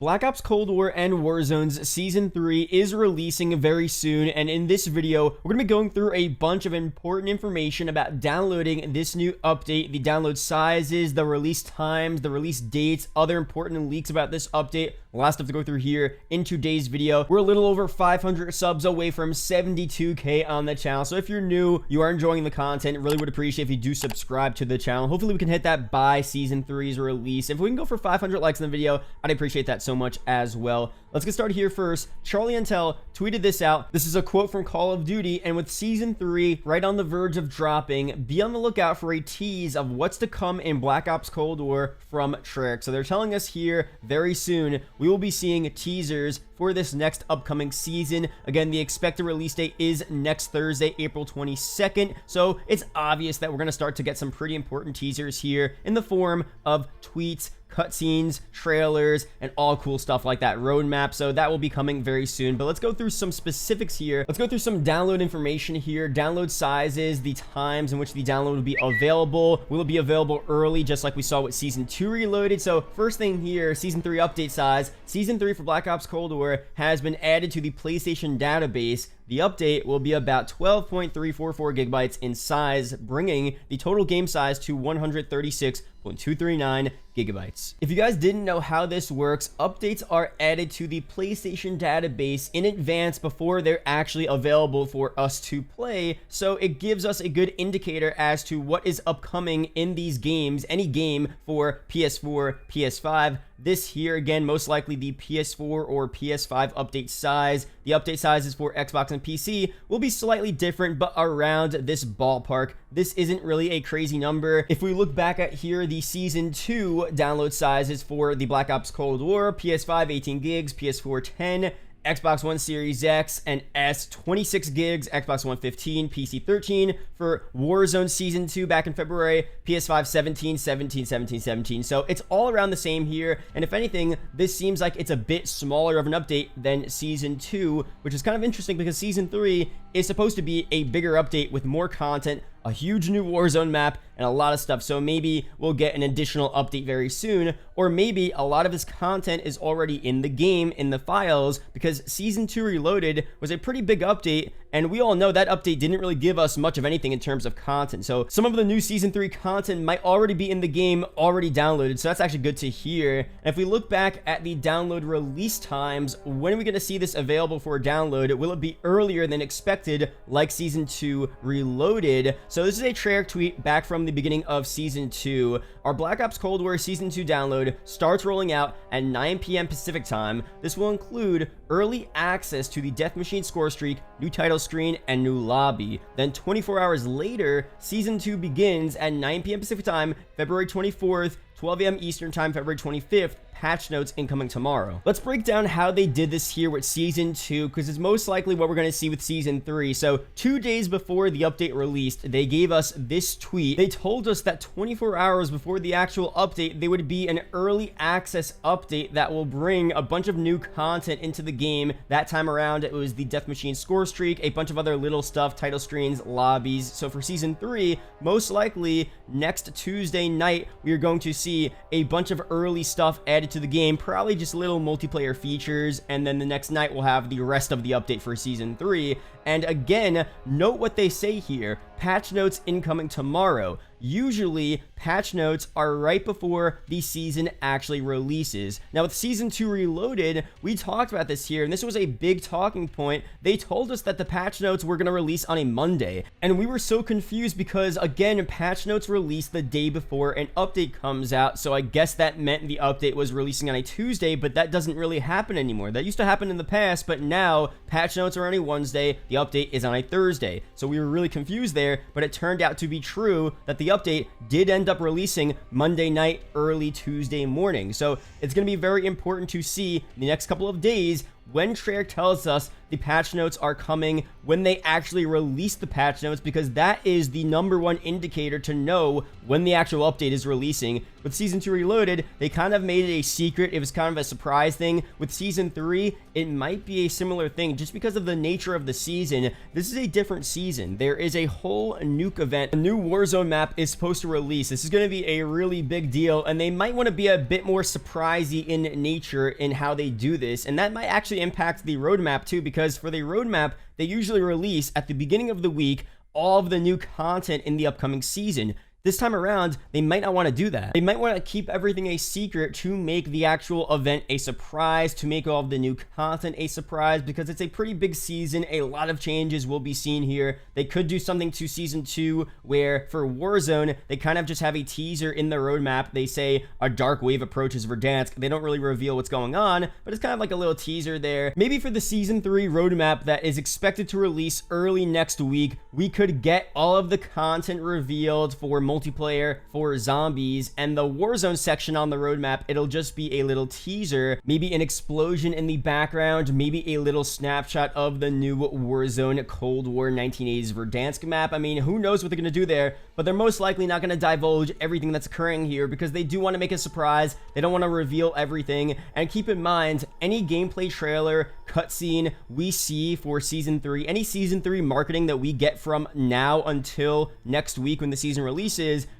Black Ops Cold War and Warzone's Season 3 is releasing very soon, and in this video, we're going to be going through a bunch of important information about downloading this new update, the download sizes, the release times, the release dates, other important leaks about this update, a lot of stuff to go through here in today's video. We're a little over 500 subs away from 72k on the channel, so if you're new, you are enjoying the content, really would appreciate if you do subscribe to the channel. Hopefully we can hit that by Season 3's release. If we can go for 500 likes in the video, I'd appreciate that so much as well. Let's get started here first. Charlie Antel tweeted this out. This is a quote from Call of Duty, and with Season 3 right on the verge of dropping, be on the lookout for a tease of what's to come in Black Ops Cold War from Treyarch. So they're telling us here very soon we will be seeing teasers for this next upcoming season. Again, the expected release date is next Thursday, April 22nd. So it's obvious that we're going to start to get some pretty important teasers here in the form of tweets, cutscenes, trailers, and all cool stuff like that, roadmap. So that will be coming very soon. But let's go through some specifics here. Let's go through some download information here, download sizes, the times in which the download will be available. Will it be available early, just like we saw with Season 2 Reloaded? So first thing here, Season 3 update size. Season 3 for Black Ops Cold War has been added to the PlayStation database. The update will be about 12.344 gigabytes in size, bringing the total game size to 136.239 gigabytes. If you guys didn't know how this works, updates are added to the PlayStation database in advance before they're actually available for us to play, so it gives us a good indicator as to what is upcoming in these games, any game for PS4, PS5. This here, again, most likely the PS4 or PS5 update size. The update sizes for Xbox and PC will be slightly different, but around this ballpark. This isn't really a crazy number. If we look back at here, the Season 2 download sizes for the Black Ops Cold War, PS5 18 gigs, PS4 10, Xbox One Series X and S 26 gigs, Xbox One 15, PC 13. For Warzone Season 2 back in February, PS5 17, 17, 17, 17. So it's all around the same here, and if anything, this seems like it's a bit smaller of an update than Season 2, which is kind of interesting because Season 3 is supposed to be a bigger update with more content, a huge new Warzone map, and a lot of stuff. So maybe we'll get an additional update very soon, or maybe a lot of this content is already in the game, in the files, because Season 2 Reloaded was a pretty big update, and we all know that update didn't really give us much of anything in terms of content. So some of the new Season 3 content might already be in the game, already downloaded, so that's actually good to hear. And if we look back at the download release times, when are we going to see this available for download? Will it be earlier than expected, like Season 2 Reloaded? So this is a Treyarch tweet back from the beginning of Season 2. Our Black Ops Cold War Season 2 download starts rolling out at 9 p.m. Pacific time. This will include early access to the Death Machine score streak, new title screen, and new lobby. Then 24 hours later, Season 2 begins at 9 p.m. Pacific time, February 24th, 12 a.m. Eastern time, February 25th. Patch notes incoming tomorrow. Let's break down how they did this here with Season 2, because it's most likely what we're going to see with Season 3. So 2 days before the update released, they gave us this tweet. They told us that 24 hours before the actual update, there would be an early access update that will bring a bunch of new content into the game. That time around, it was the Death Machine score streak, a bunch of other little stuff, title screens, lobbies. So for Season 3, most likely next Tuesday night, we are going to see a bunch of early stuff added to the game, probably just little multiplayer features, and then the next night we'll have the rest of the update for Season 3. And again, note what they say here, patch notes incoming tomorrow. Usually, patch notes are right before the season actually releases. Now, with Season 2 Reloaded, we talked about this here, and this was a big talking point. They told us that the patch notes were going to release on a Monday, and we were so confused because, again, patch notes release the day before an update comes out, so I guess that meant the update was releasing on a Tuesday, but that doesn't really happen anymore. That used to happen in the past, but now patch notes are on a Wednesday, the update is on a Thursday. So we were really confused there, but it turned out to be true that the update did end up releasing Monday night, early Tuesday morning. So it's going to be very important to see in the next couple of days when Treyarch tells us the patch notes are coming, when they actually release the patch notes, because that is the #1 indicator to know when the actual update is releasing. With Season 2 Reloaded, they kind of made it a secret. It was kind of a surprise thing. With Season 3, it might be a similar thing just because of the nature of the season. This is a different season. There is a whole nuke event. A new Warzone map is supposed to release. This is going to be a really big deal, and they might want to be a bit more surprisey in nature in how they do this, and that might actually impact the roadmap too, because for the roadmap, they usually release at the beginning of the week all of the new content in the upcoming season. This time around, they might not want to do that. They might want to keep everything a secret to make the actual event a surprise, to make all of the new content a surprise, because it's a pretty big season. A lot of changes will be seen here. They could do something to Season 2 where for Warzone, they kind of just have a teaser in the roadmap. They say a dark wave approaches Verdansk. They don't really reveal what's going on, but it's kind of like a little teaser there. Maybe for the Season 3 roadmap that is expected to release early next week, we could get all of the content revealed for multiplayer, for zombies, and the Warzone section on the roadmap, it'll just be a little teaser, maybe an explosion in the background, maybe a little snapshot of the new Warzone Cold War 1980s Verdansk map. I mean, who knows what they're going to do there, but they're most likely not going to divulge everything that's occurring here because they do want to make a surprise. They don't want to reveal everything. And keep in mind, any gameplay trailer, cutscene we see for Season 3, any Season 3 marketing that we get from now until next week when the season releases,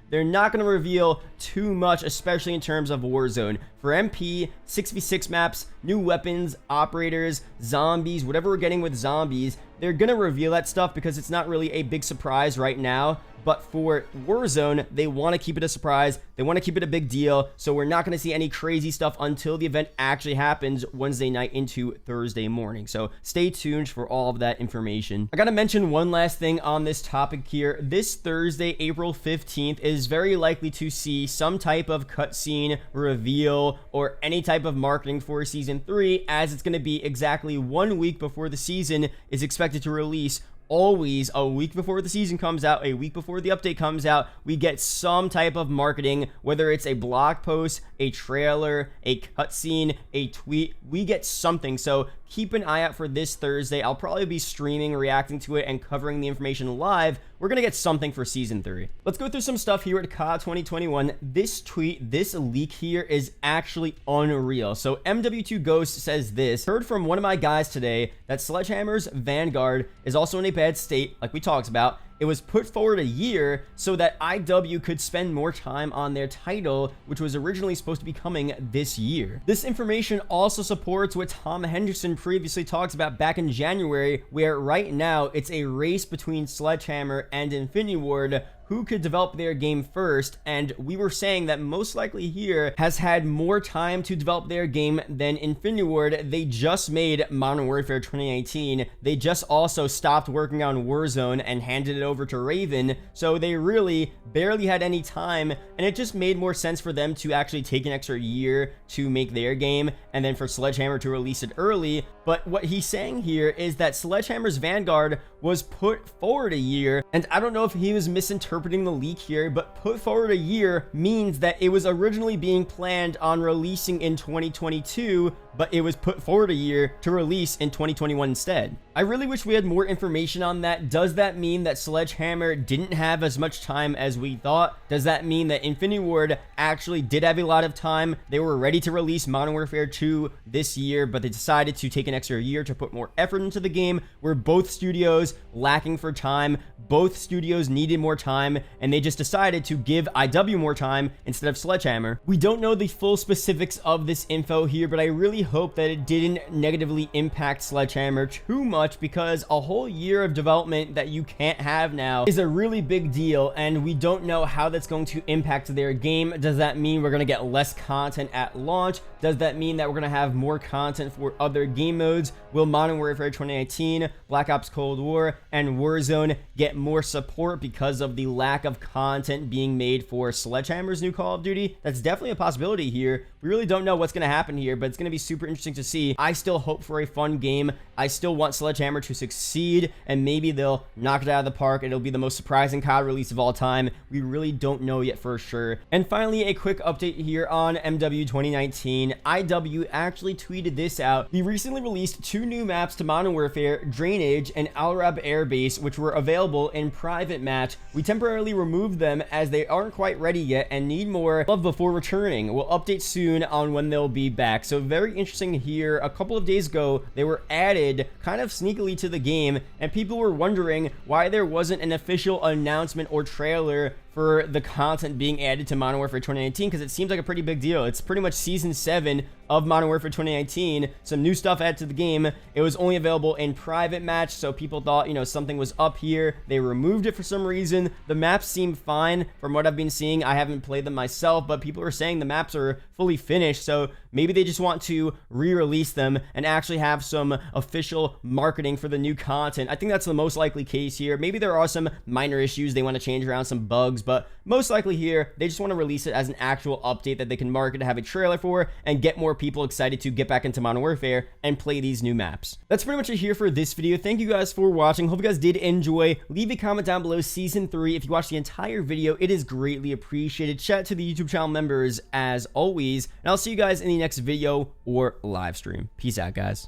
they're not going to reveal too much, especially in terms of Warzone. For MP, 6v6 maps, new weapons, operators, zombies, whatever we're getting with zombies, they're going to reveal that stuff because it's not really a big surprise right now. But for Warzone, they want to keep it a surprise. They want to keep it a big deal. So we're not going to see any crazy stuff until the event actually happens Wednesday night into Thursday morning. So stay tuned for all of that information. I got to mention one last thing on this topic here. This Thursday, April 15th, is very likely to see some type of cutscene reveal or any type of marketing for Season 3, as it's going to be exactly 1 week before the season is expected to release. Always a week before the season comes out, a week before the update comes out, we get some type of marketing, whether it's a blog post, a trailer, a cutscene, a tweet, we get something. So keep an eye out for this Thursday. I'll probably be streaming, reacting to it, and covering the information live. We're going to get something for Season 3. Let's go through some stuff here at COD 2021. This tweet, this leak here is actually unreal. So MW2 Ghost says this: heard from one of my guys today that Sledgehammer's Vanguard is also in a bad state, like we talked about. It was put forward a year so that IW could spend more time on their title, which was originally supposed to be coming this year. This information also supports what Tom Henderson previously talked about back in January, where right now it's a race between Sledgehammer and Infinity Ward who could develop their game first, and we were saying that most likely here has had more time to develop their game than Infinity Ward. They just made Modern Warfare 2019. They just also stopped working on Warzone and handed it over to Raven, so they really barely had any time, and it just made more sense for them to actually take an extra year to make their game, and then for Sledgehammer to release it early. But what he's saying here is that Sledgehammer's Vanguard was put forward a year, and I don't know if he was misinterpreting the leak here, but put forward a year means that it was originally being planned on releasing in 2022, but it was put forward a year to release in 2021 instead. I really wish we had more information on that. Does that mean that Sledgehammer didn't have as much time as we thought? Does that mean that Infinity Ward actually did have a lot of time? They were ready to release Modern Warfare 2 this year, but they decided to take an extra year to put more effort into the game. Were both studios lacking for time? Both studios needed more time, and they just decided to give IW more time instead of Sledgehammer. We don't know the full specifics of this info here, but I really hope that it didn't negatively impact Sledgehammer too much, because a whole year of development that you can't have now is a really big deal, and we don't know how that's going to impact their game. Does that mean we're going to get less content at launch? Does that mean that we're going to have more content for other game modes? Will Modern Warfare 2019, Black Ops Cold War, and Warzone get more support because of the lack of content being made for Sledgehammer's new Call of Duty? That's definitely a possibility here. we really don't know what's going to happen here, but it's going to be super interesting to see. I still hope for a fun game. I still want Sledgehammer to succeed, and maybe they'll knock it out of the park. It'll be the most surprising COD release of all time. We really don't know yet for sure. And finally, a quick update here on MW 2019. IW actually tweeted this out. He recently released 2 new maps to Modern Warfare, Drainage and Al Arab Air Base, which were available in private match. We temporarily removed them as they aren't quite ready yet and need more love before returning. We'll update soon on when they'll be back. So very interesting here. A couple of days ago, they were added kind of sneakily to the game, and people were wondering why there wasn't an official announcement or trailer for the content being added to Modern Warfare 2019, because it seems like a pretty big deal. It's pretty much Season 7 of Modern Warfare 2019, some new stuff added to the game. It was only available in private match, so people thought, you know, something was up here. They removed it for some reason. The maps seem fine from what I've been seeing. I haven't played them myself, but people are saying the maps are fully finished, so maybe they just want to re-release them and actually have some official marketing for the new content. I think that's the most likely case here. Maybe there are some minor issues they want to change around, some bugs, but most likely here, they just want to release it as an actual update that they can market, have a trailer for, and get more people excited to get back into Modern Warfare and play these new maps. That's pretty much it here for this video. Thank you guys for watching. Hope you guys did enjoy. Leave a comment down below Season 3 if you watched the entire video. It is greatly appreciated. Shout out to the YouTube channel members as always, and I'll see you guys in the next video or live stream. Peace out, guys.